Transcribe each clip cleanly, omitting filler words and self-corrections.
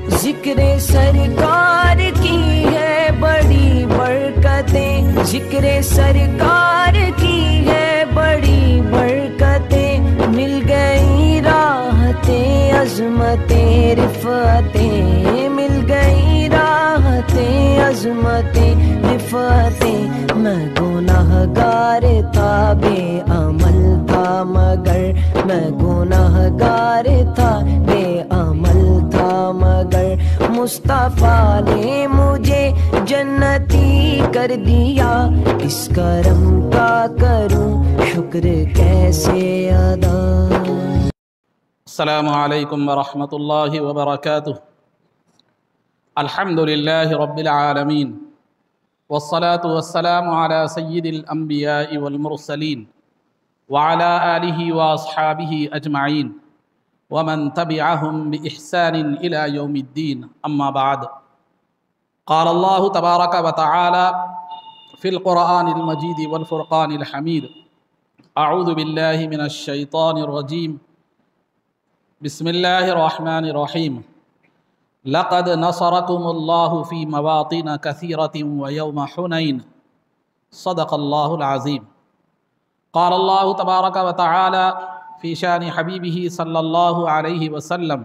ذکر سرکار کی ہے بڑی برکتیں، ذکر سرکار کی ہے بڑی برکتیں، مل گئی راحتیں عظمتیں رفعتیں، مل گئی راحتیں عظمتیں رفعتیں۔ میں گناہگار تھا بے عمل تھا مگر، میں گناہگار تھا بے عمل تھا مگر، مصطفیٰ نے مجھے جنتی کر دیا، اس کرم کا کروں شکر کیسے ادا۔ السلام علیکم ورحمۃ اللہ وبرکاتہ۔ الحمد للہ رب العالمین، والصلاة والسلام علی سید الانبیاء والمرسلین، وعلی آلہ واصحابہ اجمعین، ومن تبعهم بإحسان إلى يوم الدين، أما بعد۔ قال الله تبارك وتعالى في القرآن المجيد والفرقان الحميد، أعوذ بالله من الشيطان الرجيم، بسم الله الرحمن الرحيم، لقد نصركم الله في مواطن كثيرة ويوم حنين، صدق الله العظيم۔ قال الله تبارك وتعالى في شان حبيبه صلى الله عليه وسلم،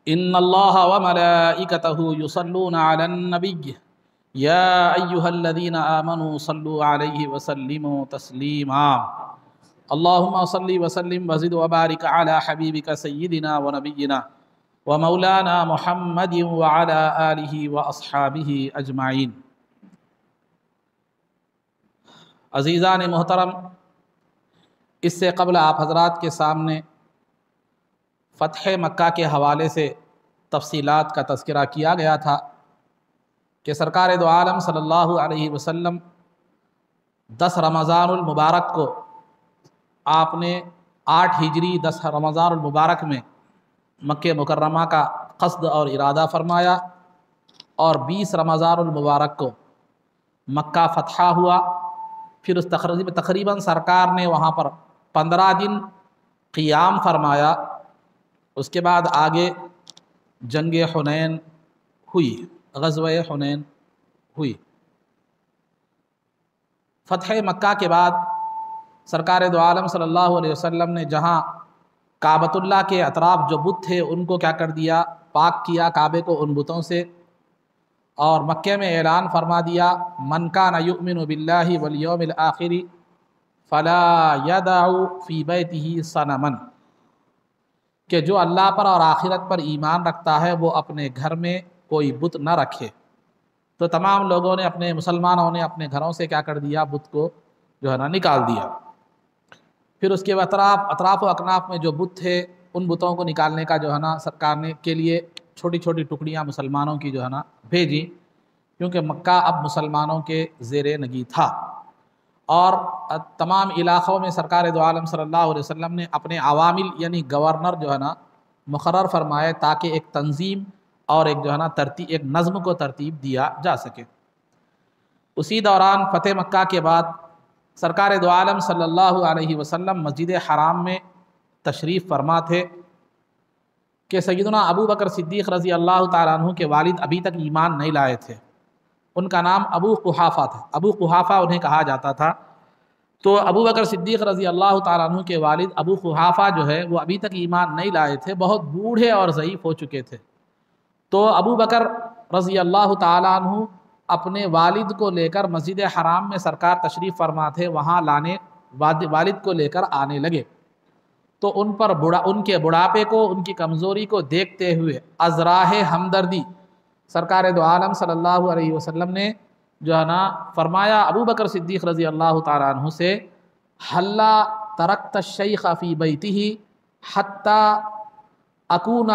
إن الله وملائكته يصلون على النبي يا أيها الذين آمنوا صلوا عليه وسلموا تسليما، اللهم صل وسلم وزد وبارك على حبيبك سيدنا ونبينا ومولانا محمد وعلى آله وأصحابه أجمعين۔ عزیزان محترم، اس سے قبل آپ حضرات کے سامنے فتح مکہ کے حوالے سے تفصیلات کا تذکرہ کیا گیا تھا کہ سرکار دو عالم صلی اللہ علیہ وسلم 10 رمضان المبارک کو آپ نے 8 ہجری 10 رمضان المبارک میں مکہ مکرمہ کا قصد اور ارادہ فرمایا، اور 20 رمضان المبارک کو مکہ فتح ہوا۔ پھر اس تقریباً سرکار نے وہاں پر 15 دن قیام فرمایا۔ اس کے بعد آگے جنگ حنین ہوئی، غزوہ حنین ہوئی۔ فتح مکہ کے بعد سرکار دو عالم صلی اللہ علیہ وسلم نے جہاں کعبۃ اللہ کے اطراف جو بت تھے ان کو کیا کر دیا، پاک کیا کعبے کو ان بتوں سے، اور مکہ میں اعلان فرما دیا، من کان یؤمن باللہ والیوم الآخر فلا یدع فی بیتہ صنما، کہ جو اللہ پر اور آخرت پر ایمان رکھتا ہے وہ اپنے گھر میں کوئی بت نہ رکھے۔ تو تمام لوگوں نے مسلمانوں نے اپنے گھروں سے کیا کر دیا، بت کو جو ہے نا نکال دیا۔ پھر اس کے اطراف و اکناف میں جو بت تھے ان بتوں کو نکالنے کا جو ہے نا سرکار نے کے لیے چھوٹی چھوٹی ٹکڑیاں مسلمانوں کی جو ہے نا بھیجی، کیونکہ مکہ اب مسلمانوں کے زیر نگی تھا، اور تمام علاقوں میں سرکار دو عالم صلی اللہ علیہ وسلم نے اپنے عوامل یعنی گورنر جو ہے نا مقرر فرمائے، تاکہ ایک تنظیم اور ایک جو ہے نا ایک نظم کو ترتیب دیا جا سکے۔ اسی دوران فتح مکہ کے بعد سرکار دو عالم صلی اللہ علیہ وسلم مسجد حرام میں تشریف فرما تھے کہ سیدنا ابو بکر صدیق رضی اللہ تعالیٰ عنہ کے والد ابھی تک ایمان نہیں لائے تھے۔ ان کا نام ابو قحافہ تھا، ابو قحافہ انہیں کہا جاتا تھا۔ تو ابو بکر صدیق رضی اللہ تعالیٰ عنہ کے والد ابو قحافہ جو ہے وہ ابھی تک ایمان نہیں لائے تھے، بہت بوڑھے اور ضعیف ہو چکے تھے۔ تو ابو بکر رضی اللہ تعالیٰ عنہ اپنے والد کو لے کر مسجد حرام میں سرکار تشریف فرما تھے، وہاں والد کو لے کر آنے لگے۔ تو ان کے بڑھاپے کو، ان کی کمزوری کو دیکھتے ہوئے از راہ ہمدردی سرکار دو عالم صلی اللہ علیہ وسلم نے جو ہے نا فرمایا ابو بکر صدیق رضی اللہ تعالیٰ عنہ سے، حلا ترکت الشیخ فی بیتہ حتی اکون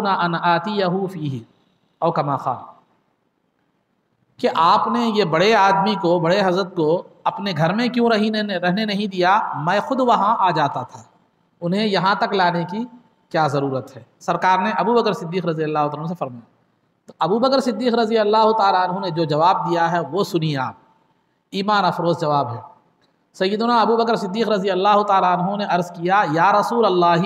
ان آتیہ فیہ، او کما قال، کہ آپ نے یہ بڑے آدمی کو، بڑے حضرت کو اپنے گھر میں کیوں رہنے نہیں دیا، میں خود وہاں آ جاتا تھا، انہیں یہاں تک لانے کی کیا ضرورت ہے۔ سرکار نے ابو بکر صدیق رضی اللہ تعالیٰ عنہ سے فرمایا۔ تو ابو بکر صدیق رضی اللہ تعالیٰ عنہ نے جو جواب دیا ہے وہ سنیے آپ، ایمان افروز جواب ہے۔ سیدنا ابو بکر صدیق رضی اللہ تعالیٰ عنہ نے عرض کیا، یا رسول اللہ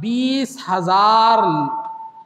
20,000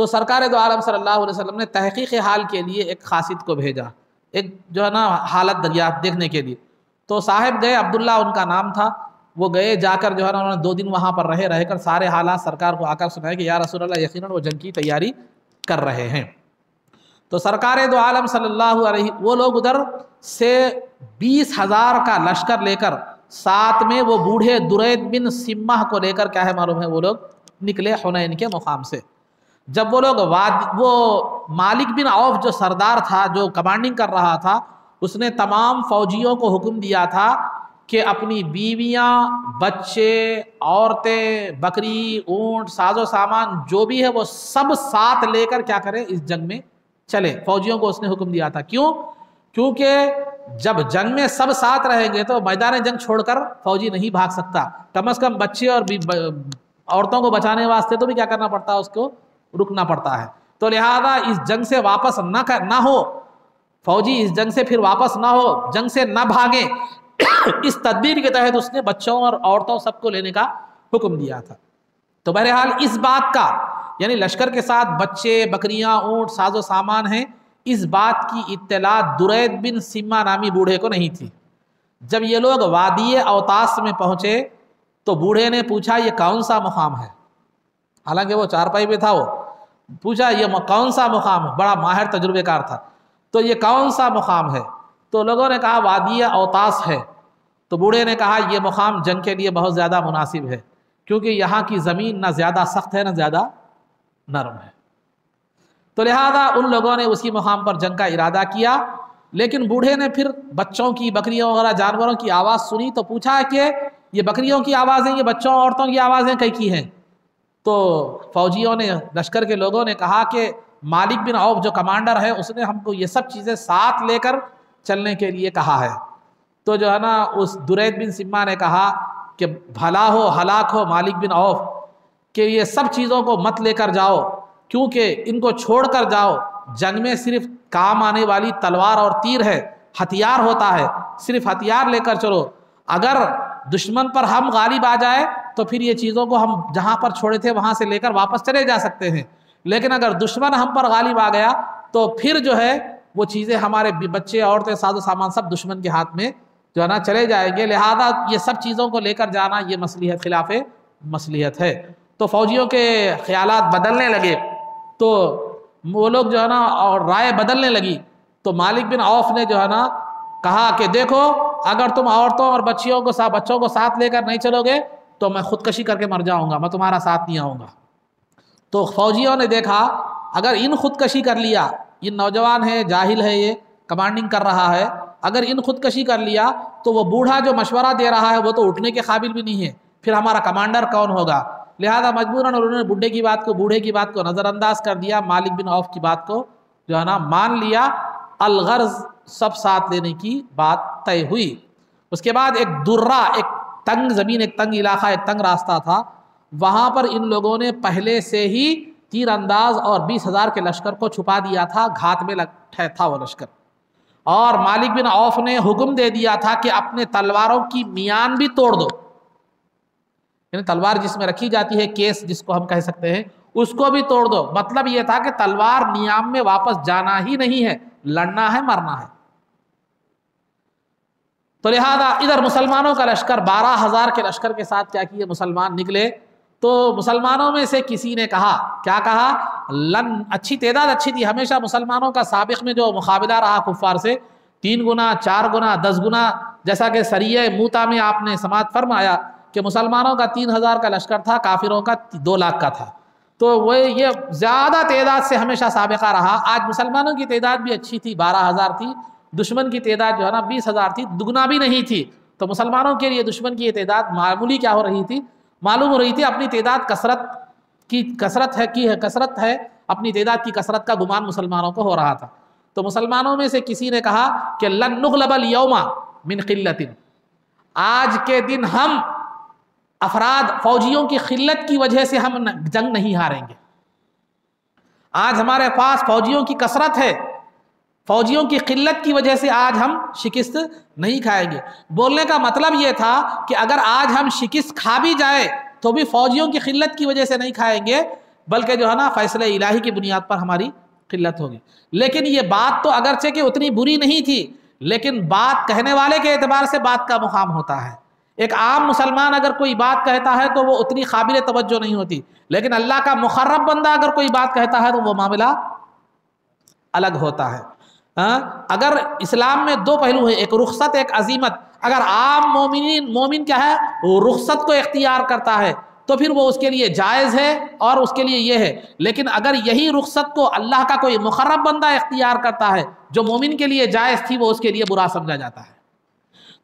تو سرکار دو عالم صلی اللہ علیہ وسلم نے تحقیق حال کے لیے ایک قاصد کو بھیجا، ایک جو ہے نا حالت دریافت دیکھنے کے لیے. تو صاحب گئے، عبداللہ ان کا نام تھا. وہ گئے، جا کر جو ہے نا انہوں نے 2 دن وہاں پر رہ کر سارے حالات سرکار کو آ کر سنائے کہ یا رسول اللہ یقیناً وہ جنگ کی تیاری کر رہے ہیں. تو سرکار دو عالم صلی اللہ علیہ، وہ لوگ ادھر سے 20,000 کا لشکر لے کر، ساتھ میں وہ بوڑھے درید بن سمہ کو لے کر کیا ہے معلوم ہے وہ لوگ نکلے حنین کے مقام سے. جب وہ لوگ وہ مالک بن عوف جو سردار تھا، جو کمانڈنگ کر رہا تھا، اس نے تمام فوجیوں کو حکم دیا تھا کہ اپنی بیویاں، بچے، عورتیں، بکری، اونٹ، ساز و سامان جو بھی ہے وہ سب ساتھ لے کر کیا کریں اس جنگ میں چلے. فوجیوں کو اس نے حکم دیا تھا. کیوں؟ کیونکہ جب جنگ میں سب ساتھ رہیں گے تو میدان جنگ چھوڑ کر فوجی نہیں بھاگ سکتا. کم از کم بچے اور عورتوں کو بچانے واسطے تو بھی کیا کرنا پڑتا ہے، اس کو رکنا پڑتا ہے. تو لہذا اس جنگ سے واپس نہ ہو، فوجی اس جنگ سے پھر واپس نہ ہو، جنگ سے نہ بھاگیں، اس تدبیر کے تحت اس نے بچوں اور عورتوں سب کو لینے کا حکم دیا تھا. تو بہرحال اس بات کا، یعنی لشکر کے ساتھ بچے، بکریاں، اونٹ، ساز و سامان ہیں، اس بات کی اطلاع درید بن سمہ نامی بوڑھے کو نہیں تھی. جب یہ لوگ وادی اوتاس میں پہنچے تو بوڑھے نے پوچھا یہ کون سا مقام ہے؟ حالانکہ وہ چارپائی پہ تھا. وہ پوچھا یہ کون سا مقام ہے؟ بڑا ماہر تجربے کار تھا. تو یہ کون سا مقام ہے؟ تو لوگوں نے کہا وادی اوتاس ہے. تو بوڑھے نے کہا یہ مقام جنگ کے لیے بہت زیادہ مناسب ہے، کیونکہ یہاں کی زمین نہ زیادہ سخت ہے نہ زیادہ نرم ہے. تو لہذا ان لوگوں نے اسی مقام پر جنگ کا ارادہ کیا. لیکن بوڑھے نے پھر بچوں کی، بکریوں وغیرہ جانوروں کی آواز سنی تو پوچھا کہ یہ بکریوں کی آوازیں، یہ بچوں عورتوں کی آوازیں کی ہیں؟ تو فوجیوں نے، لشکر کے لوگوں نے کہا کہ مالک بن عوف جو کمانڈر ہے اس نے ہم کو یہ سب چیزیں ساتھ لے کر چلنے کے لیے کہا ہے. تو جو ہے نا اس درید بن سمہ نے کہا کہ بھلا ہو، ہلاک ہو مالک بن عوف کہ یہ سب چیزوں کو مت لے کر جاؤ، کیونکہ ان کو چھوڑ کر جاؤ. جنگ میں صرف کام آنے والی تلوار اور تیر ہے، ہتھیار ہوتا ہے، صرف ہتھیار لے کر چلو. اگر دشمن پر ہم غالب آ جائے تو پھر یہ چیزوں کو ہم جہاں پر چھوڑے تھے وہاں سے لے کر واپس چلے جا سکتے ہیں. لیکن اگر دشمن ہم پر غالب آ گیا تو پھر جو ہے وہ چیزیں، ہمارے بچے، عورتیں، ساز و سامان سب دشمن کے ہاتھ میں جو ہے نا چلے جائیں گے. لہذا یہ سب چیزوں کو لے کر جانا یہ مصلحت خلاف مصلحت ہے. تو فوجیوں کے خیالات بدلنے لگے. تو وہ لوگ جو ہے نا اور رائے بدلنے لگی. تو مالک بن عوف نے جو ہے نا کہا کہ دیکھو اگر تم عورتوں اور بچوں کو ساتھ لے کر نہیں چلو گے تو میں خودکشی کر کے مر جاؤں گا، میں تمہارا ساتھ نہیں آؤں گا. تو فوجیوں نے دیکھا اگر ان خودکشی کر لیا، یہ نوجوان ہے، جاہل ہے، یہ کمانڈنگ کر رہا ہے، اگر ان خودکشی کر لیا تو وہ بوڑھا جو مشورہ دے رہا ہے وہ تو اٹھنے کے قابل بھی نہیں ہے، پھر ہمارا کمانڈر کون ہوگا؟ لہذا مجبوراً انہوں نے بوڑھے کی بات کو نظر انداز کر دیا، مالک بن عوف کی بات کو جو ہے نا مان لیا. الغرض سب ساتھ لینے کی بات طے ہوئی. اس کے بعد ایک درہ، ایک تنگ زمین، ایک تنگ علاقہ، ایک تنگ راستہ تھا، وہاں پر ان لوگوں نے پہلے سے ہی تیر انداز اور 20,000 کے لشکر کو چھپا دیا تھا. گھات میں تھا وہ لشکر. اور مالک بن عوف نے حکم دے دیا تھا کہ اپنے تلواروں کی میان بھی توڑ دو، یعنی تلوار جس میں رکھی جاتی ہے، کیس جس کو ہم کہہ سکتے ہیں، اس کو بھی توڑ دو. مطلب یہ تھا کہ تلوار نیام میں واپس جانا ہی نہیں ہے، لڑنا ہے، مرنا ہے. تو لہذا ادھر مسلمانوں کا لشکر 12,000 کے لشکر کے ساتھ کیا کیے مسلمان نکلے. تو مسلمانوں میں سے کسی نے کہا، کیا کہا؟ اچھی تعداد اچھی تھی. ہمیشہ مسلمانوں کا سابق میں جو مقابلہ رہا کفار سے 3 گنا، 4 گنا، 10 گنا، جیسا کہ سریہ موتا میں آپ نے سماعت فرمایا کہ مسلمانوں کا 3,000 کا لشکر تھا، کافروں کا 2 لاکھ کا تھا. تو وہ یہ زیادہ تعداد سے ہمیشہ سابقہ رہا. آج مسلمانوں کی تعداد بھی اچھی تھی، 12,000 تھی. دشمن کی تعداد جو ہے نا 20,000 تھی، دگنا بھی نہیں تھی. تو مسلمانوں کے لیے دشمن کی یہ تعداد معمولی کیا ہو رہی تھی؟ معلوم ہو رہی تھی. اپنی تعداد کثرت ہے، اپنی تعداد کی کثرت کا گمان مسلمانوں کو ہو رہا تھا. تو مسلمانوں میں سے کسی نے کہا کہ لن نغلب اليوم من قلت، آج کے دن ہم افراد فوجیوں کی قلت کی وجہ سے ہم جنگ نہیں ہاریں گے. آج ہمارے پاس فوجیوں کی کثرت ہے، فوجیوں کی قلت کی وجہ سے آج ہم شکست نہیں کھائیں گے. بولنے کا مطلب یہ تھا کہ اگر آج ہم شکست کھا بھی جائے تو بھی فوجیوں کی قلت کی وجہ سے نہیں کھائیں گے. بلکہ جو ہے نا فیصلہ الہی کی بنیاد پر ہماری قلت ہوگی۔ لیکن یہ بات تو اگرچہ کہ اتنی بری نہیں تھی، لیکن بات کہنے والے کے اعتبار سے بات کا مقام ہوتا ہے۔ ایک عام مسلمان اگر کوئی بات کہتا ہے تو وہ اتنی قابل توجہ نہیں ہوتی، لیکن اللہ کا مقرب بندہ اگر کوئی بات کہتا ہے تو وہ معاملہ الگ ہوتا ہے۔ اگر اسلام میں دو پہلو ہیں، ایک رخصت ایک عزیمت۔ اگر عام مومن کیا ہے وہ رخصت کو اختیار کرتا ہے تو پھر وہ اس کے لیے جائز ہے اور اس کے لیے یہ ہے، لیکن اگر یہی رخصت کو اللہ کا کوئی مقرب بندہ اختیار کرتا ہے جو مومن کے لیے جائز تھی وہ اس کے لیے برا سمجھا جاتا ہے۔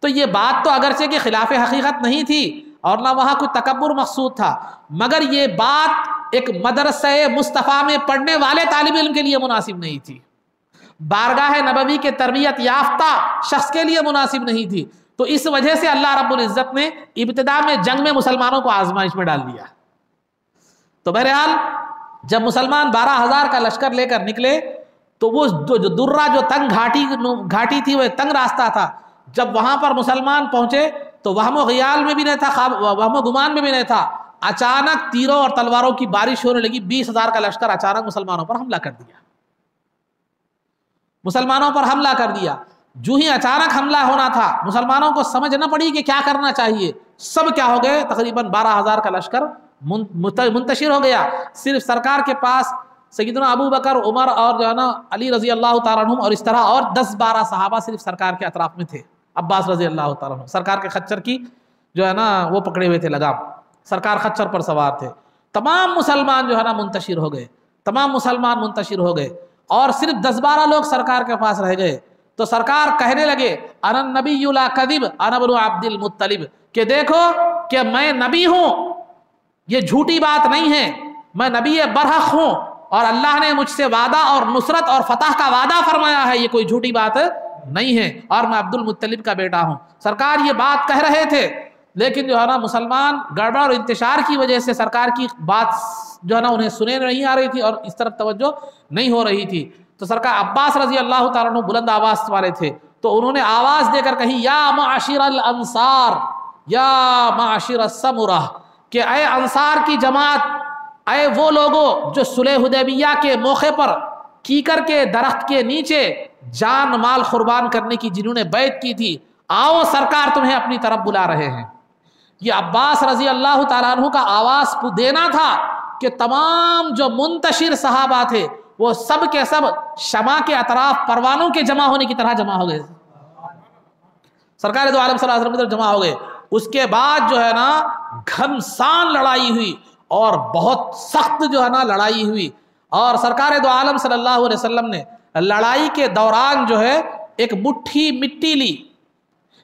تو یہ بات تو اگرچہ کہ خلاف حقیقت نہیں تھی اور نہ وہاں کوئی تکبر مقصود تھا، مگر یہ بات ایک مدرسہ مصطفیٰ میں پڑھنے والے طالب علم کے لیے مناسب نہیں تھی، بارگاہ نبوی کے تربیت یافتہ شخص کے لیے مناسب نہیں تھی۔ تو اس وجہ سے اللہ رب العزت نے ابتدا میں جنگ میں مسلمانوں کو آزمائش میں ڈال دیا۔ تو بہرحال جب مسلمان 12,000 کا لشکر لے کر نکلے تو وہ جو درہ جو تنگ گھاٹی تھی وہ تنگ راستہ تھا، جب وہاں پر مسلمان پہنچے تو وہم و خیال میں بھی نہیں تھا، وہم و گمان میں بھی نہیں تھا، اچانک تیروں اور تلواروں کی بارش ہونے لگی۔ 20,000 کا لشکر اچانک مسلمانوں پر حملہ کر دیا، مسلمانوں پر حملہ کر دیا۔ جو ہی اچانک حملہ ہونا تھا مسلمانوں کو سمجھ نہ پڑی کہ کیا کرنا چاہیے، سب کیا ہو گئے، تقریباً 12,000 کا لشکر منتشر ہو گیا۔ صرف سرکار کے پاس سیدنا ابو بکر، عمر اور جو ہے نا علی رضی اللہ تعالیٰ عنہم اور اس طرح اور 10-12 صحابہ صرف سرکار کے اطراف میں تھے۔ عباس رضی اللہ تعالیٰ عنہ سرکار کے خچر کی جو ہے نا وہ پکڑے ہوئے تھے لگام، سرکار خچر پر سوار تھے۔ تمام مسلمان جو ہے نا منتشر ہو گئے، تمام مسلمان منتشر ہو گئے اور صرف 10-12 لوگ سرکار کے پاس رہ گئے۔ تو سرکار کہنے لگے انا النبی لا کذب انا ابن عبد المطلب، کہ دیکھو کہ میں نبی ہوں، یہ جھوٹی بات نہیں ہے، میں نبی برحق ہوں اور اللہ نے مجھ سے وعدہ اور نصرت اور فتح کا وعدہ فرمایا ہے، یہ کوئی جھوٹی بات نہیں ہے، اور میں عبد المطلب کا بیٹا ہوں۔ سرکار یہ بات کہہ رہے تھے، لیکن جو ہے نا مسلمان گڑبڑ اور انتشار کی وجہ سے سرکار کی بات جو ہے نا انہیں سنے نہیں آ رہی تھی اور اس طرف توجہ نہیں ہو رہی تھی۔ تو سرکار عباس رضی اللہ تعالیٰ عنہ بلند آواز والے تھے، تو انہوں نے آواز دے کر کہی یا معاشر الانصار یا معاشر السمرہ، کہ اے انصار کی جماعت، اے وہ لوگوں جو صلح حدیبیہ کے موقع پر کیکر کے درخت کے نیچے جان مال قربان کرنے کی جنہوں نے بیعت کی تھی، آؤ سرکار تمہیں اپنی طرف بلا رہے ہیں۔ یہ عباس رضی اللہ تعالیٰ عنہ کا آواز دینا تھا کہ تمام جو منتشر صحابہ تھے وہ سب کے سب شمع کے اطراف پروانوں کے جمع ہونے کی طرح جمع ہو گئے، سرکار دو عالم صلی اللہ علیہ وسلم جمع ہو گئے۔ اس کے بعد جو ہے نا گھمسان لڑائی ہوئی اور بہت سخت جو ہے نا لڑائی ہوئی، اور سرکار دو عالم صلی اللہ علیہ وسلم نے لڑائی کے دوران جو ہے ایک مٹھی مٹی لی،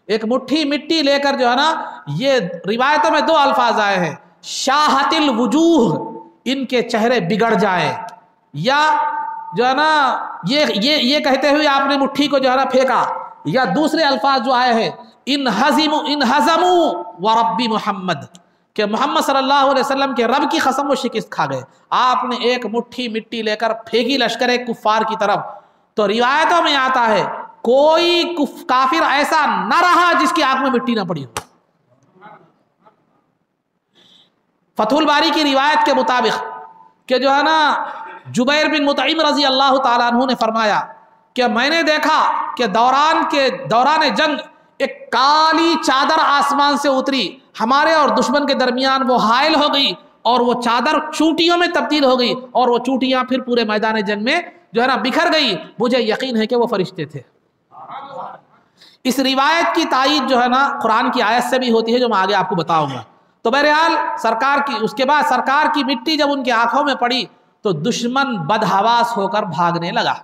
ایک مٹھی مٹی لے کر جو ہے نا، یہ روایتوں میں 2 الفاظ آئے ہیں، شاہت الوجوہ، ان کے چہرے بگڑ جائیں، یا جو ہے نا یہ کہتے ہوئے آپ نے مٹھی کو جو ہے نا پھینکا، یا دوسرے الفاظ جو آئے ہیں انہزموا ورب محمد، کہ محمد صلی اللہ علیہ وسلم کے رب کی قسم وہ شکست کھا گئے۔ آپ نے ایک مٹھی مٹی لے کر پھینکی لشکر کفار کی طرف، تو روایتوں میں آتا ہے کوئی کافر ایسا نہ رہا جس کی آنکھ میں مٹی نہ پڑی ہو۔ فتح الباری کی روایت کے مطابق کہ جو ہے نا جبیر بن مطعم رضی اللہ تعالیٰ عنہ نے فرمایا کہ میں نے دیکھا کہ دوران جنگ ایک کالی چادر آسمان سے اتری، ہمارے اور دشمن کے درمیان وہ حائل ہو گئی اور وہ چادر چونٹیوں میں تبدیل ہو گئی، اور وہ چونٹیاں پھر پورے میدان جنگ میں جو ہے نا بکھر گئی، مجھے یقین ہے کہ وہ فرشتے تھے۔ اس روایت کی تائید جو ہے نا قرآن کی آیت سے بھی ہوتی ہے جو میں آگے آپ کو بتاؤں گا۔ تو بہرحال سرکار کی اس کے بعد سرکار کی مٹی جب ان کی آنکھوں میں پڑی تو دشمن بدحواس ہو کر بھاگنے لگا،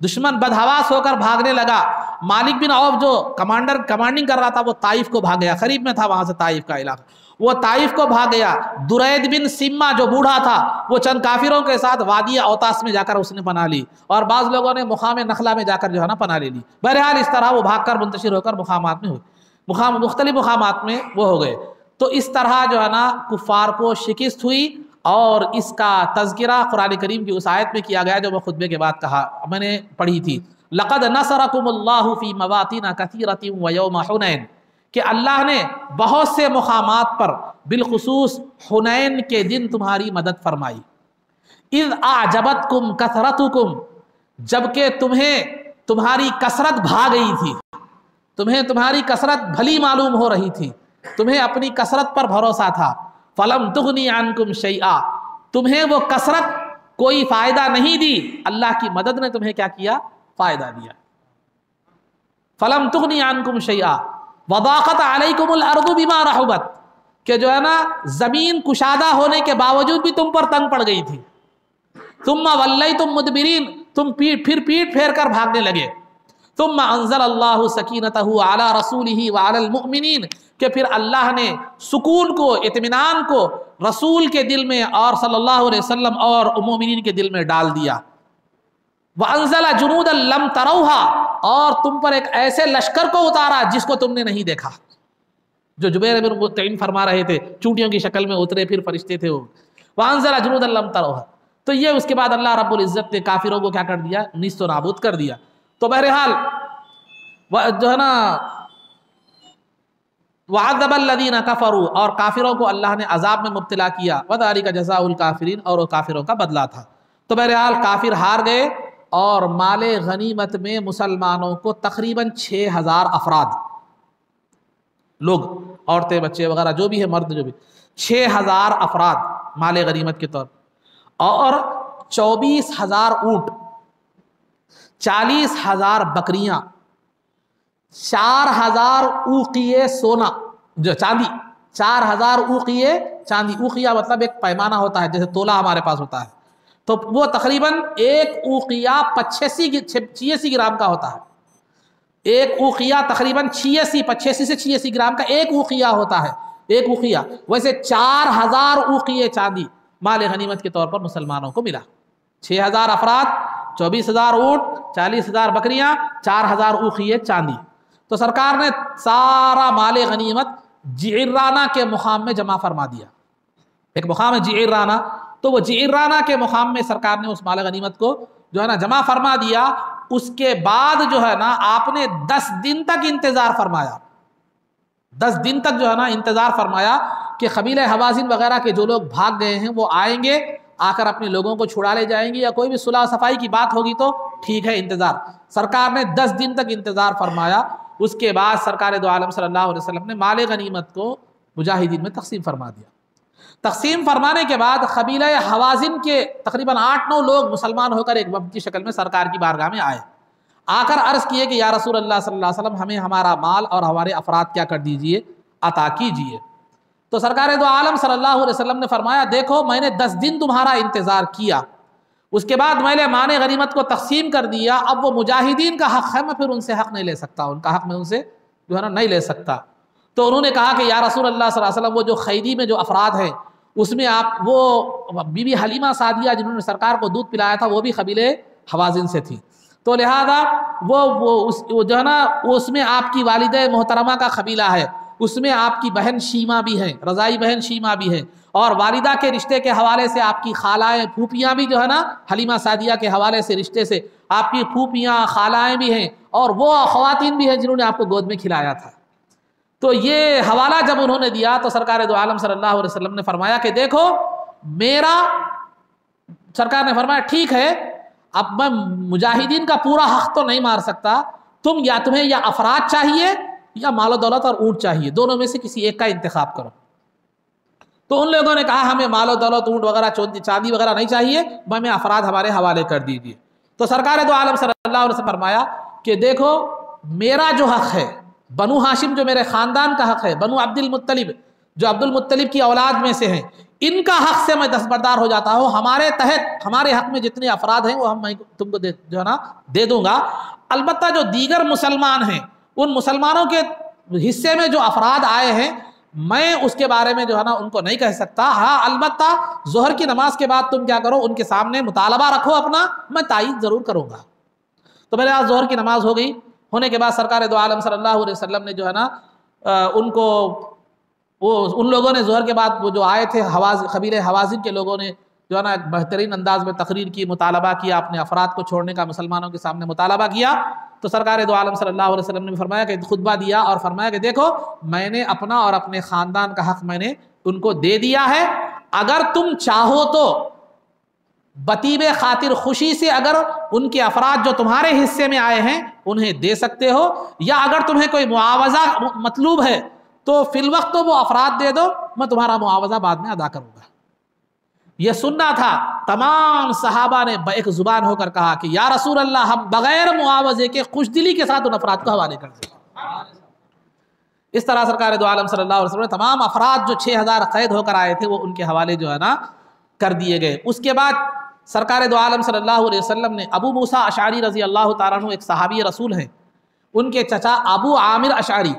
دشمن بدحواس ہو کر بھاگنے لگا۔ مالک بن عوف جو کمانڈنگ کر رہا تھا وہ طائف کو بھاگ گیا، قریب میں تھا وہاں سے طائف کا علاقہ، وہ طائف کو بھاگ گیا۔ درید بن سما جو بوڑھا تھا وہ چند کافروں کے ساتھ وادی اوتاس میں جا کر اس نے پناہ لی، اور بعض لوگوں نے مقام نخلا میں جا کر جو ہے نا پناہ لے لی۔ بہرحال اس طرح وہ بھاگ کر منتشر ہو کر مقامات میں ہوئے، مختلف مقامات میں وہ ہو گئے۔ تو اس طرح جو ہے نا کفار کو شکست ہوئی، اور اس کا تذکرہ قرآن کریم کی اس آیت میں کیا گیا جو میں خطبے کے بعد کہا میں نے پڑھی تھی، لقد نصرکم اللہ فی مواطن کثیرۃ ویوم حنین، کہ اللہ نے بہت سے مقامات پر بالخصوص حنین کے دن تمہاری مدد فرمائی. اذ اعجبتکم کثرتکم، جبکہ تمہیں تمہاری کثرت بھا گئی تھی، تمہیں تمہاری کثرت بھلی معلوم ہو رہی تھی، تمہیں اپنی کثرت پر بھروسہ تھا. فلم تغنی عنکم شیئا، تمہیں وہ کثرت کوئی فائدہ نہیں دی، اللہ کی مدد نے تمہیں کیا کیا؟ فائدہ دیا. فلم تغنی عنکم شیئا وضاقت علیکم الارض بما رحبت، کہ جو ہے نا زمین کشادہ ہونے کے باوجود بھی تم پر تنگ پڑ گئی تھی. ثم ولیتم مدبرین، تم پھر پیٹ پھیر کر بھاگنے لگے. ثم انزل اللہ سکینتہ علی رسولہ وعلی المؤمنین، کہ پھر اللہ نے سکون کو، اطمینان کو رسول کے دل میں اور صلی اللہ علیہ وسلم اور مومنین کے دل میں ڈال دیا. وانزل جنودا لم تروها، اور تم پر ایک ایسے لشکر کو اتارا جس کو تم نے نہیں دیکھا. جو جبیر بن مطعم فرما رہے تھے چونٹیوں کی شکل میں اترے پھر فرشتے تھے وہ. وانزل جنودا لم تروها، تو یہ اس کے بعد اللہ رب العزت نے کافروں کو کیا کر دیا؟ نیست و نابود کر دیا. تو بہرحال جو ہے نا وعذب الذین کفروا، اور کافروں کو اللہ نے عذاب میں مبتلا کیا. وذالک جزاء الکافرین، اور وہ کافروں کا بدلہ تھا. تو بہرحال کافر ہار گئے، اور مال غنیمت میں مسلمانوں کو تقریباً 6000 افراد، لوگ، عورتیں، بچے وغیرہ جو بھی ہے، مرد جو بھی، 6000 افراد مال غنیمت کے طور، اور 24000 اونٹ، 40000 بکریاں، 4000 اوقیے سونا، جو چاندی، 4000 اوقیے چاندی. اوقیہ مطلب ایک پیمانہ ہوتا ہے جیسے تولہ ہمارے پاس ہوتا ہے، تو وہ تقریباً ایک اوقیہ 86 گرام کا ہوتا ہے. ایک اوقیہ تقریباً 85 سے 86 گرام کا ایک اوقیہ ہوتا ہے، ایک اوقیہ. ویسے 4000 اوقیے چاندی مال غنیمت کے طور پر مسلمانوں کو ملا. 6000 افراد، 24000 اونٹ، 40000 بکریاں، 4000 اوقیے چاندی. تو سرکار نے سارا مال غنیمت جعرانہ کے مقام میں جمع فرما دیا. ایک مقام ہے جعرانہ، تو وہ جعرانہ کے مقام میں سرکار نے اس مال غنیمت کو جو ہے نا جمع فرما دیا. اس کے بعد جو ہے نا آپ نے 10 دن تک انتظار فرمایا، 10 دن تک جو ہے نا انتظار فرمایا کہ قبیلہ حوازن وغیرہ کے جو لوگ بھاگ گئے ہیں وہ آئیں گے، آ کر اپنے لوگوں کو چھڑا لے جائیں گے، یا کوئی بھی صلح صفائی کی بات ہوگی تو ٹھیک ہے انتظار. سرکار نے 10 دن تک انتظار فرمایا. اس کے بعد سرکار دو عالم صلی اللہ علیہ وسلم نے مال غنیمت کو مجاہدین میں تقسیم فرما دیا. تقسیم فرمانے کے بعد قبیلہ حوازن کے تقریباً 8-9 لوگ مسلمان ہو کر ایک وفد کی شکل میں سرکار کی بارگاہ میں آئے. آ کر عرض کیے کہ یا رسول اللہ صلی اللہ علیہ وسلم، ہمیں ہمارا مال اور ہمارے افراد کیا کر دیجئے؟ عطا کیجئے. تو سرکار دو عالم صلی اللہ علیہ وسلم نے فرمایا دیکھو میں نے 10 دن تمہارا انتظار کیا، اس کے بعد میں نے مال غنیمت کو تقسیم کر دیا. اب وہ مجاہدین کا حق ہے، میں پھر ان سے حق نہیں لے سکتا، ان کا حق میں ان سے جو ہے نا نہیں لے سکتا. تو انہوں نے کہا کہ یا رسول اللہ صلی اللہ علیہ وسلم، وہ جو خیری میں جو افراد ہیں اس میں آپ وہ بی بی حلیمہ سعدیہ جنہوں نے سرکار کو دودھ پلایا تھا وہ بھی قبیلے حوازن سے تھی، تو لہذا وہ جو ہے نا اس میں آپ کی والدہ محترمہ کا قبیلہ ہے، اس میں آپ کی بہن شیمہ بھی ہیں، رضائی بہن شیمہ بھی ہیں، اور والدہ کے رشتے کے حوالے سے آپ کی خالائیں پھوپھیاں بھی جو ہے نا حلیمہ سعدیہ کے حوالے سے رشتے سے آپ کی پھوپھیاں خالائیں بھی ہیں، اور وہ خواتین بھی ہیں جنہوں نے آپ کو گود میں کھلایا تھا. تو یہ حوالہ جب انہوں نے دیا تو سرکار دو عالم صلی اللہ علیہ وسلم نے فرمایا کہ دیکھو سرکار نے فرمایا ٹھیک ہے، اب میں مجاہدین کا پورا حق تو نہیں مار سکتا، تمہیں یا افراد چاہیے یا مال و دولت اور اونٹ چاہیے، دونوں میں سے کسی ایک کا انتخاب کرو. تو ان لوگوں نے کہا ہمیں مال و دولت، اونٹ وغیرہ، چاندی وغیرہ نہیں چاہیے، ہمیں افراد ہمارے حوالے کر دیجیے. تو سرکار دو عالم صلی اللہ علیہ وسلم فرمایا کہ دیکھو میرا جو حق ہے، بنو ہاشم جو میرے خاندان کا حق ہے، بنو عبد المطلب جو عبد المطلب کی اولاد میں سے ہیں، ان کا حق سے میں دستبردار ہو جاتا ہوں. ہمارے تحت ہمارے حق میں جتنے افراد ہیں وہ میں تم کو جو ہے نا دے دوں گا. البتہ جو دیگر مسلمان ہیں ان مسلمانوں کے حصے میں جو افراد آئے ہیں میں اس کے بارے میں جو ہے نا ان کو نہیں کہہ سکتا. ہاں البتہ ظہر کی نماز کے بعد تم کیا کرو، ان کے سامنے مطالبہ رکھو اپنا، میں تائید ضرور کروں گا. تو میرے آج ظہر کی نماز ہو گئی. ہونے کے بعد سرکار دو عالم صلی اللہ علیہ وسلم نے جو ہے نا ان لوگوں نے ظہر کے بعد وہ جو آئے تھے قبیلہ حوازن کے لوگوں نے جو ہے نا ایک بہترین انداز میں تقریر کی، مطالبہ کیا، اپنے افراد کو چھوڑنے کا مسلمانوں کے سامنے مطالبہ کیا، تو سرکار دو عالم صلی اللہ علیہ وسلم نے فرمایا کہ خطبہ دیا اور فرمایا کہ دیکھو میں نے اپنا اور اپنے خاندان کا حق میں نے ان کو دے دیا ہے، اگر تم چاہو تو بطیب خاطر خوشی سے اگر ان کے افراد جو تمہارے حصے میں آئے ہیں انہیں دے سکتے ہو، یا اگر تمہیں کوئی معاوضہ مطلوب ہے تو فی الوقت تو وہ افراد دے دو، میں تمہارا معاوضہ بعد میں ادا کروں گا۔ یہ سننا تھا، تمام صحابہ نے ایک زبان ہو کر کہا کہ یا رسول اللہ ہم بغیر معاوضے کے خوش دلی کے ساتھ ان افراد کو حوالے کر دیں۔ اس طرح سرکار دو عالم صلی اللہ علیہ وسلم نے تمام افراد جو 6000 قید ہو کر آئے تھے وہ ان کے حوالے جو ہے نا کر دیے گئے۔ اس کے بعد سرکار دو عالم صلی اللہ علیہ وسلم نے ابو موسیٰ اشعری رضی اللہ تعالیٰ عنہ ایک صحابی رسول ہیں، ان کے چچا ابو عامر اشعری،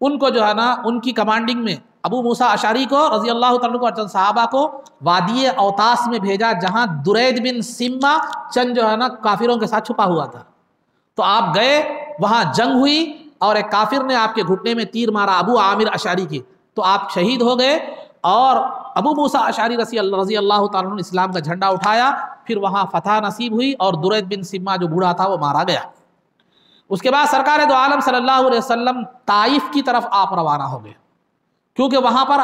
ان کو جو ہے نا ان کی کمانڈنگ میں ابو موسیٰ اشعری کو رضی اللہ تعالیٰ عنہ کو اور چند صحابہ کو وادی اوتاس میں بھیجا، جہاں درید بن سمہ چند جو ہے نا کافروں کے ساتھ چھپا ہوا تھا۔ تو آپ گئے، وہاں جنگ ہوئی اور ایک کافر نے آپ کے گھٹنے میں تیر مارا ابو عامر اشعری کی، تو آپ شہید ہو گئے، اور ابو موسیٰ اشعری رضی اللہ تعالیٰ عنہ نے اسلام کا جھنڈا اٹھایا، پھر وہاں فتح نصیب ہوئی اور درید بن سمہ جو بوڑھا تھا وہ مارا گیا۔ اس کے بعد سرکار دو عالم صلی اللہ علیہ وسلم طائف کی طرف آپ روانہ ہو گئے، کیونکہ وہاں پر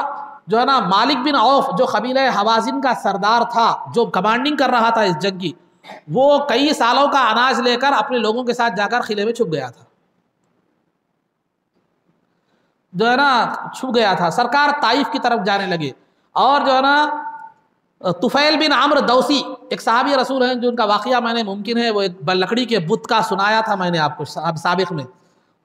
جو ہے نا مالک بن عوف جو قبیلہ حوازن کا سردار تھا، جو کمانڈنگ کر رہا تھا اس جنگ کی، وہ کئی سالوں کا اناج لے کر اپنے لوگوں کے ساتھ جا کر قلعے میں چھپ گیا تھا، جو ہے نا چھپ گیا تھا۔ سرکار طائف کی طرف جانے لگے، اور جو ہے نا طفیل بن عمرو دوسی ایک صحابی رسول ہیں جو ان کا واقعہ میں نے ممکن ہے وہ ایک لکڑی کے بت کا سنایا تھا میں نے آپ کو سابق میں،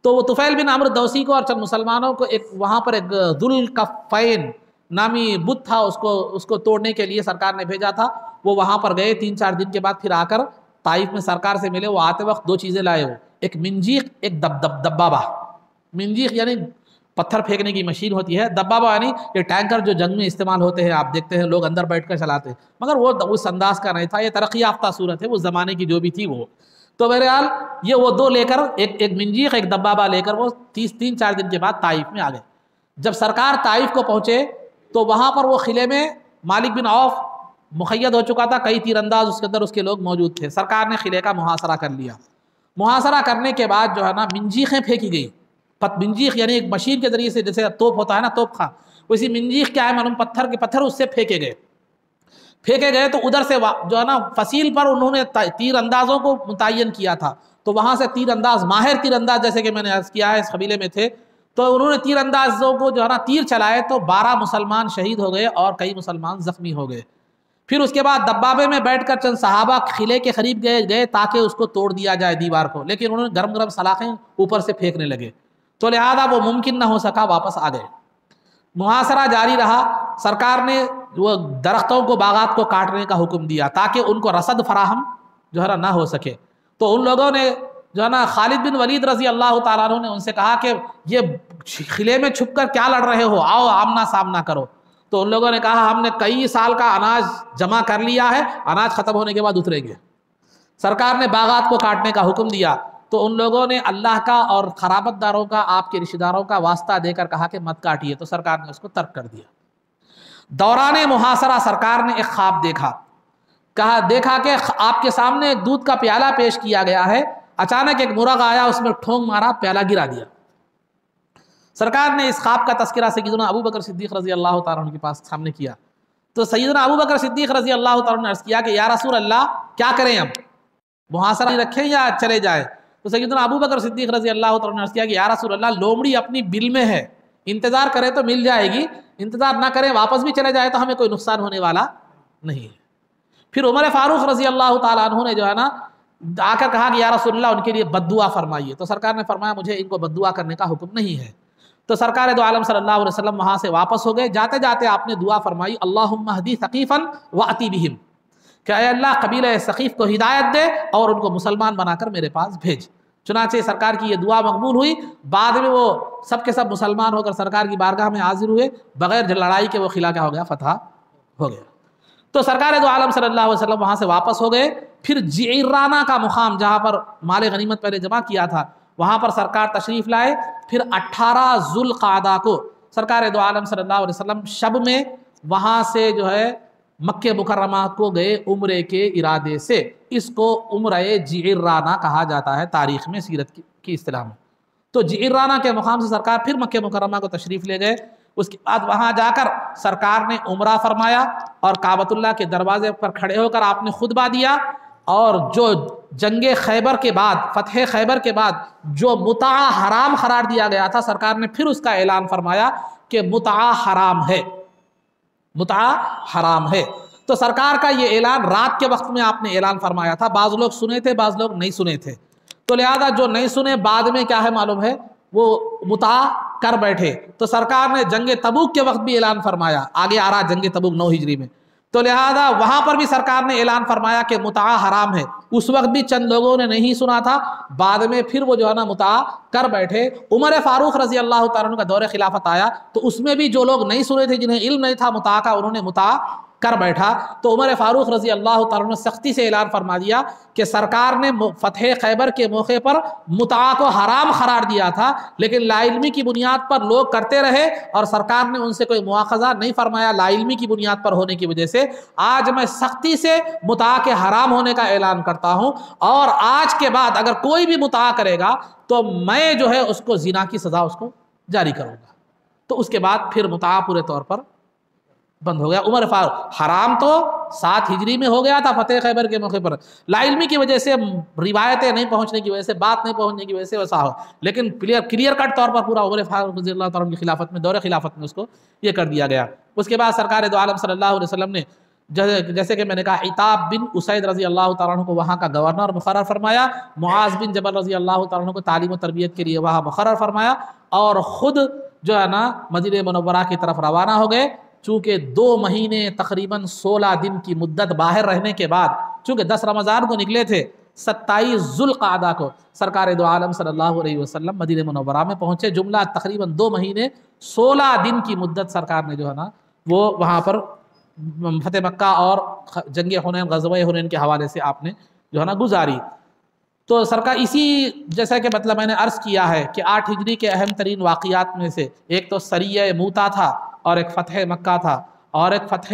تو وہ طفیل بن عمرو دوسی کو اور چند مسلمانوں کو ایک وہاں پر ایک ذوالکفین نامی بت تھا، اس کو توڑنے کے لیے سرکار نے بھیجا تھا۔ وہ وہاں پر گئے، 3-4 دن کے بعد پھر آ کر طائف میں سرکار سے ملے۔ وہ آتے وقت 2 چیزیں لائے، وہ ایک منجیق، ایک دبابہ۔ منجیق یعنی پتھر پھینکنے کی مشین ہوتی ہے، دبابہ یعنی یہ ٹینکر جو جنگ میں استعمال ہوتے ہیں، آپ دیکھتے ہیں لوگ اندر بیٹھ کر چلاتے ہیں، مگر وہ اس انداز کا نہیں تھا، یہ ترقی یافتہ صورت ہے، وہ زمانے کی جو بھی تھی وہ۔ تو بہرحال یہ وہ 2 لے کر، ایک منجیق ایک دبابہ لے کر وہ 3-4 دن کے بعد طائف میں آ گئے۔ جب سرکار طائف کو پہنچے تو وہاں پر وہ قلعے میں مالک بن عوف مقید ہو چکا تھا، کئی تیر انداز اس کے اندر اس کے لوگ موجود تھے۔ سرکار نے قلعے کا محاصرہ کر لیا۔ محاصرہ کرنے کے بعد جو ہے نا منجیقیں پھینکی گئی۔ منجیق یعنی ایک مشین کے ذریعے سے، جیسے توپ ہوتا ہے نا، توپ خاں، ویسی منجیق کیا ہے معلوم، پتھر اس سے پھینکے گئے تو ادھر سے جو ہے نا فصیل پر انہوں نے تیر اندازوں کو متعین کیا تھا، تو وہاں سے تیر انداز، ماہر تیر انداز جیسے کہ میں نے عرض کیا ہے اس قبیلے میں تھے، تو انہوں نے تیر اندازوں کو جو ہے نا تیر چلائے، تو 12 مسلمان شہید ہو گئے اور کئی مسلمان زخمی ہو گئے۔ پھر اس کے بعد دبابے میں بیٹھ کر چند صحابہ قلعے کے قریب گئے تاکہ اس کو توڑ دیا جائے دیوار کو، لیکن انہوں نے گرم سلاخیں اوپر سے پھینکنے لگے، تو لہذا وہ ممکن نہ ہو سکا، واپس آ گئے۔ محاصرہ جاری رہا۔ سرکار نے وہ درختوں کو، باغات کو کاٹنے کا حکم دیا تاکہ ان کو رصد فراہم جو ہے نہ ہو سکے۔ تو ان لوگوں نے جو ہے نا خالد بن ولید رضی اللہ تعالیٰ عنہ نے ان سے کہا کہ یہ قلعے میں چھپ کر کیا لڑ رہے ہو، آؤ آمنا سامنا کرو۔ تو ان لوگوں نے کہا ہم نے کئی سال کا اناج جمع کر لیا ہے، اناج ختم ہونے کے بعد اتریں گے۔ سرکار نے باغات کو کاٹنے کا حکم دیا، تو ان لوگوں نے اللہ کا اور خرابت داروں کا، آپ کے رشتہ داروں کا واسطہ دے کر کہا کہ مت کاٹیے، تو سرکار نے اس کو ترک کر دیا۔ دوران محاصرہ سرکار نے ایک خواب دیکھا کہ آپ کے سامنے ایک دودھ کا پیالہ پیش کیا گیا ہے، اچانک ایک مرغ آیا، اس میں ٹھونک مارا، پیالہ گرا دیا۔ سرکار نے اس خواب کا تذکرہ سیدنا ابو بکر صدیق رضی اللہ تعالیٰ عنہ کے پاس سامنے کیا، تو سیدنا ابو بکر صدیق رضی اللہ تعالیٰ عنہ نے عرض کیا کہ یا رسول اللہ کیا کریں، اب محاصرہ رکھیں یا چلے جائیں؟ تو سیدنا ابو بکر صدیق رضی اللہ تعالیٰ نے عرض کیا کہ یا رسول اللہ لومڑی اپنی بل میں ہے، انتظار کریں تو مل جائے گی، انتظار نہ کریں واپس بھی چلے جائے تو ہمیں کوئی نقصان ہونے والا نہیں ہے۔ پھر عمر فاروق رضی اللہ تعالیٰ عنہ نے جو ہے نا آ کر کہا کہ یا رسول اللہ ان کے لیے بد دعا فرمائیے، تو سرکار نے فرمایا مجھے ان کو بد دعا کرنے کا حکم نہیں ہے۔ تو سرکار دو عالم صلی اللہ علیہ وسلم وہاں سے واپس ہو گئے، جاتے جاتے آپ نے دعا فرمائی اللہم اہدی ثقیفا وأتی بہم، کہ اے اللہ قبیلہ ثقیف کو ہدایت دے اور ان کو مسلمان بنا کر میرے پاس بھیج۔ چنانچہ سرکار کی یہ دعا مقبول ہوئی، بعد میں وہ سب کے سب مسلمان ہو کر سرکار کی بارگاہ میں حاضر ہوئے، بغیر لڑائی کے وہ قلعہ کیا ہو گیا، فتح ہو گیا۔ تو سرکار دو عالم صلی اللہ علیہ وسلم وہاں سے واپس ہو گئے۔ پھر جعرانہ کا مقام جہاں پر مال غنیمت پہلے جمع کیا تھا، وہاں پر سرکار تشریف لائے۔ پھر 18 ذوالقعدہ کو سرکار دو عالم صلی اللہ علیہ وسلم شب میں وہاں سے جو ہے مکہ مکرمہ کو گئے عمرے کے ارادے سے، اس کو عمرہ جعرانہ کہا جاتا ہے تاریخ میں، سیرت کی اصطلاح میں۔ تو جعرانہ کے مقام سے سرکار پھر مکہ مکرمہ کو تشریف لے گئے، اس کے بعد وہاں جا کر سرکار نے عمرہ فرمایا اور کعبۃ اللہ کے دروازے پر کھڑے ہو کر آپ نے خطبہ دیا، اور جو جنگ خیبر کے بعد، فتح خیبر کے بعد جو متعہ حرام قرار دیا گیا تھا، سرکار نے پھر اس کا اعلان فرمایا کہ متعہ حرام ہے، متعہ حرام ہے۔ تو سرکار کا یہ اعلان رات کے وقت میں آپ نے اعلان فرمایا تھا، بعض لوگ سنے تھے، بعض لوگ نہیں سنے تھے، تو لہذا جو نہیں سنے بعد میں کیا ہے معلوم ہے وہ متعہ کر بیٹھے۔ تو سرکار نے جنگ تبوک کے وقت بھی اعلان فرمایا، آگے آ رہا جنگ تبوک 9 ہجری میں، تو لہذا وہاں پر بھی سرکار نے اعلان فرمایا کہ متعہ حرام ہے۔ اس وقت بھی چند لوگوں نے نہیں سنا تھا، بعد میں پھر وہ جو ہے نا متعہ کر بیٹھے۔ عمر فاروق رضی اللہ تعالیٰ عنہ کا دور خلافت آیا تو اس میں بھی جو لوگ نہیں سنے تھے، جنہیں علم نہیں تھا متعہ کا، انہوں نے متعہ کر بیٹھا۔ تو عمر فاروق رضی اللہ تعالیٰ عنہ نے سختی سے اعلان فرما دیا کہ سرکار نے فتح خیبر کے موقع پر متعہ کو حرام قرار دیا تھا، لیکن لا علمی کی بنیاد پر لوگ کرتے رہے اور سرکار نے ان سے کوئی مواخذہ نہیں فرمایا لا علمی کی بنیاد پر ہونے کی وجہ سے۔ آج میں سختی سے متعہ کے حرام ہونے کا اعلان کرتا ہوں، اور آج کے بعد اگر کوئی بھی متعہ کرے گا تو میں جو ہے اس کو زنا کی سزا اس کو جاری کروں گا۔ تو اس کے بعد پھر متعہ پورے طور پر بند ہو گیا۔ عمر فاروق، حرام تو 7 ہجری میں ہو گیا تھا فتح خیبر کے موقع پر، لا علمی کی وجہ سے، روایتیں نہیں پہنچنے کی وجہ سے، بات نہیں پہنچنے کی وجہ سے ویسا ہو، لیکن کلیئر کٹ طور پر پورا عمر فاروق رضی اللہ تعالیٰ عنہ کی خلافت میں، دور خلافت میں اس کو یہ کر دیا گیا۔ اس کے بعد سرکار دو عالم صلی اللہ علیہ وسلم نے جیسے کہ میں نے کہا عتاب بن اسید رضی اللہ تعالیٰ عنہ کو وہاں کا گورنر مقرر فرمایا، معاذ بن جبل رضی اللہ تعالیٰ عنہ کو تعلیم و تربیت کے لیے وہاں مقرر فرمایا، اور خود جو ہے نا مدینہ منورہ کی طرف روانہ ہو گئے۔ چونکہ 2 مہینے تقریباً 16 دن کی مدت باہر رہنے کے بعد، چونکہ 10 رمضان کو نکلے تھے، 27 ذوالقعدہ کو سرکار دو عالم صلی اللہ علیہ وسلم مدینہ منورہ میں پہنچے۔ جملہ تقریباً 2 مہینے 16 دن کی مدت سرکار نے جو ہے نا وہ وہاں پر فتح مکہ اور جنگ حنین، غزوہ حنین کے حوالے سے آپ نے جو ہے نا گزاری۔ تو سرکار اسی جیسا کہ مطلب میں نے عرض کیا ہے کہ 8 ہجری کے اہم ترین واقعات میں سے ایک تو سریہ موتا تھا، اور ایک فتح مکہ تھا، اور ایک فتح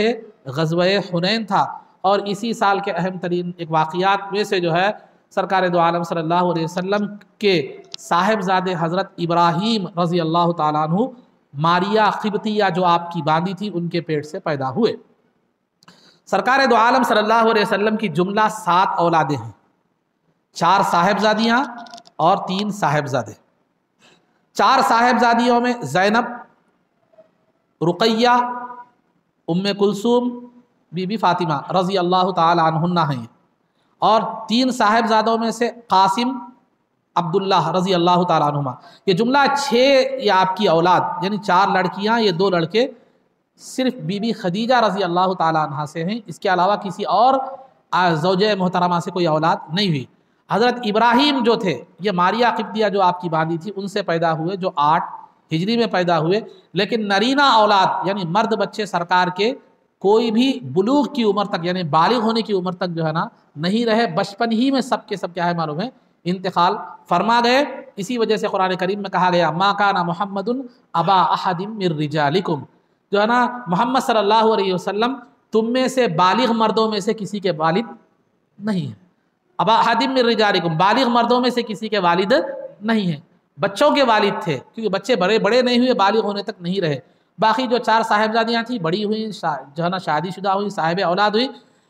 غزوہ حنین تھا، اور اسی سال کے اہم ترین ایک واقعات میں سے جو ہے سرکار دو عالم صلی اللہ علیہ وسلم کے صاحبزادے حضرت ابراہیم رضی اللہ تعالیٰ عنہ، ماریا قبطیہ جو آپ کی باندھی تھی، ان کے پیٹ سے پیدا ہوئے۔ سرکار دو عالم صلی اللہ علیہ وسلم کی جملہ 7 اولادیں ہیں، 4 صاحبزادیاں اور 3 صاحبزادے۔ 4 صاحبزادیوں میں زینب، رقیہ، ام کلثوم، بی بی فاطمہ رضی اللہ تعالی عنہن ہیں، اور 3 صاحبزادوں میں سے قاسم، عبداللہ رضی اللہ تعالی عنہما۔ یہ جملہ 6 یہ آپ کی اولاد، یعنی 4 لڑکیاں، یہ 2 لڑکے، صرف بی بی خدیجہ رضی اللہ تعالی عنہا سے ہیں، اس کے علاوہ کسی اور زوجہ محترمہ سے کوئی اولاد نہیں ہوئی۔ حضرت ابراہیم جو تھے، یہ ماریا قبطیہ جو آپ کی باندھی تھی، ان سے پیدا ہوئے، جو 8 ہجری میں پیدا ہوئے، لیکن نرینہ اولاد یعنی مرد بچے سرکار کے کوئی بھی بلوغ کی عمر تک، یعنی بالغ ہونے کی عمر تک جو ہے نا نہیں رہے، بچپن ہی میں سب کے سب کیا ہے معلوم ہے انتقال فرما گئے۔ اسی وجہ سے قرآن کریم میں کہا گیا ما کان محمد ابا احد من رجالکم، جو ہے نا محمد صلی اللہ علیہ وسلم تم میں سے بالغ مردوں میں سے کسی کے والد نہیں ہیں۔ ابا احد من رجالکم، بالغ مردوں میں سے کسی کے والد نہیں ہیں، بچوں کے والد تھے، کیونکہ بچے بڑے نہیں ہوئے، بالغ ہونے تک نہیں رہے۔ باقی جو 4 صاحبزادیاں تھیں، بڑی ہوئیں، جو ہے نا شادی شدہ ہوئی، صاحب اولاد ہوئی۔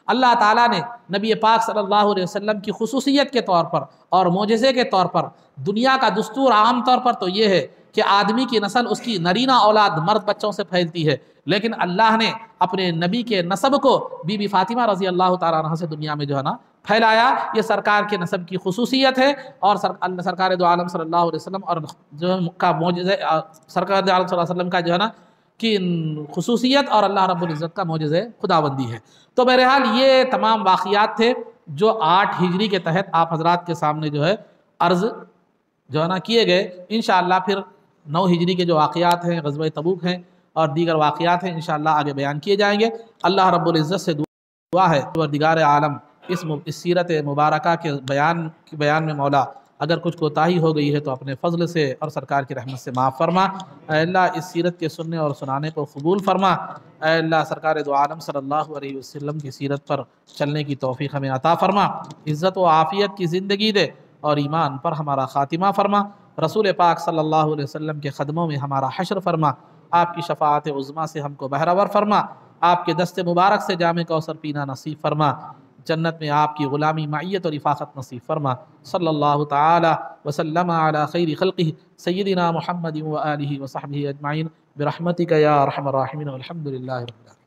اللہ تعالیٰ نے نبی پاک صلی اللہ علیہ وسلم کی خصوصیت کے طور پر اور معجزے کے طور پر، دنیا کا دستور عام طور پر تو یہ ہے کہ آدمی کی نسل اس کی نرینہ اولاد مرد بچوں سے پھیلتی ہے، لیکن اللہ نے اپنے نبی کے نسب کو بی بی فاطمہ رضی اللہ تعالیٰ عنہ سے دنیا میں جو ہے نا پھیلایا۔ یہ سرکار کے نسب کی خصوصیت ہے، اور سرکار دو عالم صلی اللہ علیہ وسلم اور جو کا معجزہ، سرکار دو عالم صلی اللہ علیہ وسلم کا جو ہے نا کی خصوصیت اور اللہ رب العزت کا معجزہ خداوندی ہے۔ تو بہرحال یہ تمام واقعات تھے جو 8 ہجری کے تحت آپ حضرات کے سامنے جو ہے عرض جو ہے نا کیے گئے۔ انشاءاللہ پھر 9 ہجری کے جو واقعات ہیں، غزوہ تبوک ہیں اور دیگر واقعات ہیں، انشاءاللہ آگے بیان کیے جائیں گے۔ اللہ رب العزت سے دعا ہے پروردگار عالم اس سیرت مبارکہ کے بیان میں مولا اگر کچھ کوتاہی ہو گئی ہے تو اپنے فضل سے اور سرکار کی رحمت سے معاف فرما۔ اے اللہ اس سیرت کے سننے اور سنانے کو قبول فرما۔ اے اللہ سرکار دو عالم صلی اللہ علیہ وسلم کی سیرت پر چلنے کی توفیق ہمیں عطا فرما، عزت و عافیت کی زندگی دے اور ایمان پر ہمارا خاتمہ فرما، رسول پاک صلی اللہ علیہ وسلم کے قدموں میں ہمارا حشر فرما، آپ کی شفاعت عظمیٰ سے ہم کو بہرور فرما، آپ کے دست مبارک سے جام کوثر پینا نصیب فرما، جنت میں آپ کی غلامی معیت اور رفاقت نصیب فرما۔ صلی اللہ تعالی وسلم علی خیر خلقہ سیدنا محمد و آلہ و صحبہ اجمعین برحمتک یا ارحم الراحمین والحمد للہ رب العالمین۔